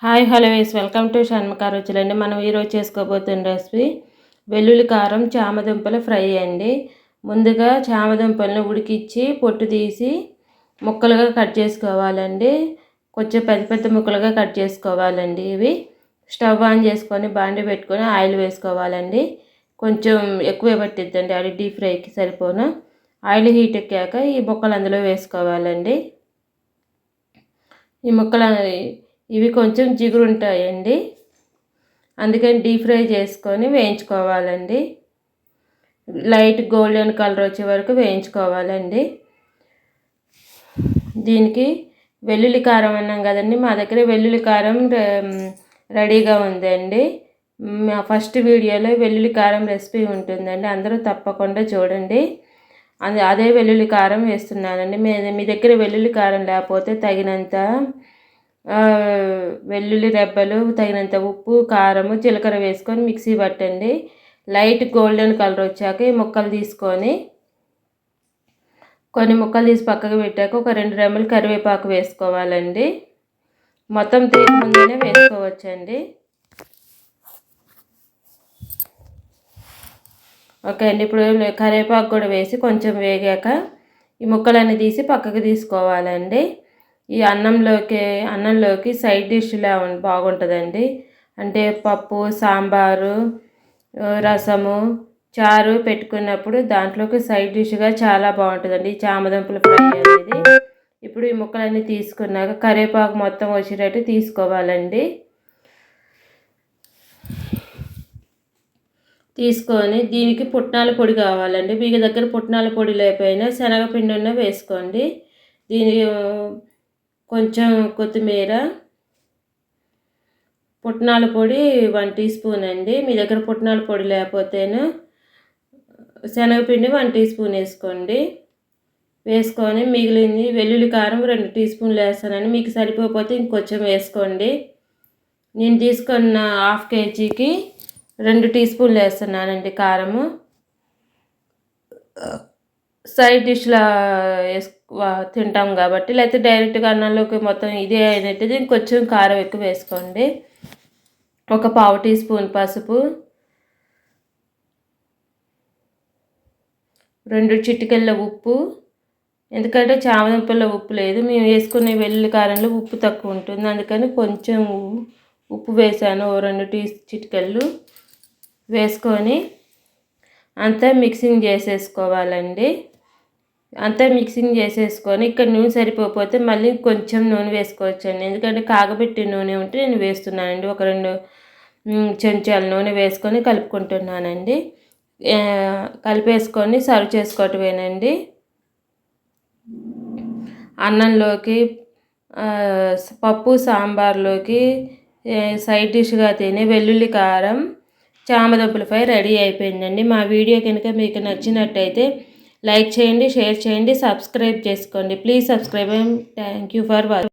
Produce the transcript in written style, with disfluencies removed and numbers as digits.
Hi hello welcome to Shanmukha రుచులండి. మనం ఈరోజు చేసుకోబోతున్న రెసిపీ వెల్లుల్లి కారం చామదుంపల ఫ్రై అండి. ముందుగా చామదుంపలను ఉడికించి పొట్టు తీసి ముక్కలుగా కట్ చేసుకోవాలండి. కొంచెం పెద్ద పెద్ద ముక్కలుగా కట్ చేసుకోవాలండి. ఇవి స్టవ్ ఆన్ చేసుకొని బాండి పెట్టుకొని ఆయిల్ వేసుకోవాలండి. కొంచెం ఎక్కువ పట్టిద్దండి అది డీప్ ఫ్రైకి సరిపోను. ఆయిల్ హీట్ ఎక్కాక ఈ ముక్కలు అందులో వేసుకోవాలండి. ఈ ముక్కలు ఇవి కొంచెం జిగురు ఉంటాయండి, అందుకని డీప్ ఫ్రై చేసుకొని వేయించుకోవాలండి. లైట్ గోల్డెన్ కలర్ వచ్చే వరకు వేయించుకోవాలండి. దీనికి వెల్లుల్లి కారం అన్నాం కదండి, మా దగ్గర వెల్లుల్లి కారం రెడీగా ఉందండి. మా ఫస్ట్ వీడియోలో వెల్లుల్లి కారం రెసిపీ ఉంటుందండి, అందరూ తప్పకుండా చూడండి. అదే వెల్లుల్లి కారం వేస్తున్నానండి. మీ దగ్గర వెల్లుల్లి కారం లేకపోతే తగినంత వెల్లుల్లి రెబ్బలు, తగినంత ఉప్పు, కారము, జీలకర్ర వేసుకొని మిక్సీ పట్టండి. లైట్ గోల్డెన్ కలర్ వచ్చాక ఈ ముక్కలు తీసుకొని కొన్ని ముక్కలు తీసి పక్కకు పెట్టాక ఒక 2 రెమ్మలు కరివేపాకు వేసుకోవాలండి. మొత్తం తీపి ముందునే వేసుకోవచ్చండి. ఓకే అండి, ఇప్పుడు కరివేపాకు కూడా వేసి కొంచెం వేగాక ఈ ముక్కలన్నీ తీసి పక్కకు తీసుకోవాలండి. ఈ అన్నంలోకి సైడ్ డిష్లా బాగుంటుందండి. అంటే పప్పు, సాంబారు, రసము, చారు పెట్టుకున్నప్పుడు దాంట్లోకి సైడ్ డిష్గా చాలా బాగుంటుందండి ఈ చామదుంపల ఫ్రై అనేది. ఇప్పుడు ఈ ముక్కలన్నీ తీసుకున్నాక కరివేపాకు మొత్తం వచ్చేటట్టు తీసుకోవాలండి. తీసుకొని దీనికి పుట్నాల పొడి కావాలండి. మీ దగ్గర పుట్నాల పొడి లేకపోయినా శనగపిండి ఉన్న వేసుకోండి. దీనికి కొంచెం కొత్తిమీర, పుట్నాల పొడి 1 టీ స్పూన్ అండి. మీ దగ్గర పుట్నాల పొడి లేకపోతేను శనగపిండి 1 టీ స్పూన్ వేసుకోండి. వేసుకొని మిగిలింది వెల్లుల్లి కారం 2 టీ స్పూన్లు వేస్తానండి. మీకు సరిపోతే ఇంకొంచెం వేసుకోండి. నేను తీసుకున్న హాఫ్ కేజీకి 2 టీ స్పూన్లు వేస్తున్నానండి కారము. సైడ్ డిష్లా తింటాం కాబట్టి, లేకపోతే డైరెక్ట్గా అన్నంలోకి మొత్తం ఇదే అయినట్టు ఇంకొంచెం కారం ఎక్కువ వేసుకోండి. ఒక 1/2 టీ స్పూన్ పసుపు, 2 చిటికెళ్ళ ఉప్పు. ఎందుకంటే చామదుంపల్లో ఉప్పు లేదు, మేము వేసుకునే వెల్లుల్లి కారంలో ఉప్పు తక్కువ ఉంటుంది, అందుకని కొంచెం ఉప్పు వేసాను. 2 చిటికెళ్ళు వేసుకొని అంతా మిక్సింగ్ చేసేసుకోవాలండి. అంతా మిక్సింగ్ చేసేసుకొని ఇక్కడ నూనె సరిపోతే మళ్ళీ కొంచెం నూనె వేసుకోవచ్చండి. ఎందుకంటే కాగబెట్టి నూనె ఉంటే నేను వేస్తున్నానండి. ఒక 2 చెంచాల నూనె వేసుకొని కలుపుకుంటున్నానండి. కలిపేసుకొని సర్వ్ చేసుకోవటమేనండి. అన్నంలోకి, పప్పు, సాంబార్లోకి సైడ్ డిష్గా తినే వెల్లుల్లి కారం చామదుంపల ఫ్రై రెడీ అయిపోయిందండి. మా వీడియో కనుక మీకు నచ్చినట్టయితే లైక్ చేయండి, షేర్ చేయండి, సబ్స్క్రైబ్ చేసుకోండి. Please subscribe. Thank you for watching.